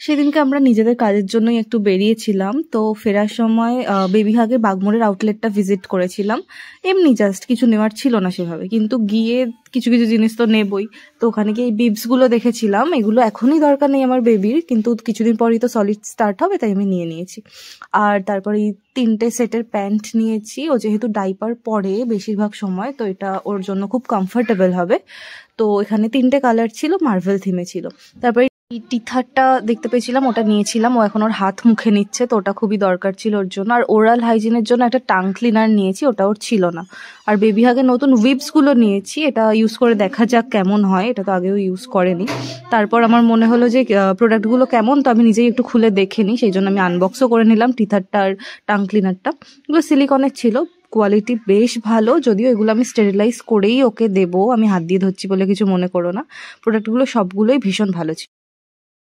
সেদিনকে আমরা নিজেদের কাজের জন্যই একটু বেরিয়েছিলাম, তো ফেরার সময় বেবি হাগের বাগমোড়ের আউটলেটটা ভিজিট করেছিলাম। এমনি জাস্ট কিছু নেওয়ার ছিল না সেভাবে, কিন্তু গিয়ে কিছু কিছু জিনিস তো নেবই। তো ওখানে গিয়ে এই বিবসগুলো দেখেছিলাম, এগুলো এখনই দরকার নেই আমার বেবির, কিন্তু কিছুদিন পরই তো সলিড স্টার্ট হবে, তাই আমি নিয়ে নিয়েছি। আর তারপরে এই 3টে সেটের প্যান্ট নিয়েছি, ও যেহেতু ডাইপার পরে বেশিরভাগ সময়, তো এটা ওর জন্য খুব কমফোর্টেবল হবে। তো এখানে 3টে কালার ছিল, মার্ভেল থিমে ছিল। তারপরে এই টিথারটা দেখতে পেয়েছিলাম, ওটা নিয়েছিলাম। ও এখন ওর হাত মুখে নিচ্ছে, তো ওটা খুবই দরকার ছিল ওর জন্য। আর ওরাল হাইজিনের জন্য একটা টাং ক্লিনার নিয়েছি, ওটা ওর ছিল না। আর বেবি হাগের নতুন উইপসগুলো নিয়েছি, এটা ইউজ করে দেখা যাক কেমন হয়, এটা তো আগেও ইউজ করেনি। তারপর আমার মনে হলো যে প্রোডাক্টগুলো কেমন, তো আমি নিজেই একটু খুলে দেখে নিই, সেই জন্য আমি আনবক্সও করে নিলাম টিথারটা আর টাং ক্লিনারটা। এগুলো সিলিকনের ছিল, কোয়ালিটি বেশ ভালো, যদিও এগুলো আমি স্টেরিলাইজ করেই ওকে দেবো, আমি হাত দিয়ে ধরছি বলে কিছু মনে করো না। প্রোডাক্টগুলো সবগুলোই ভীষণ ভালো ছিল।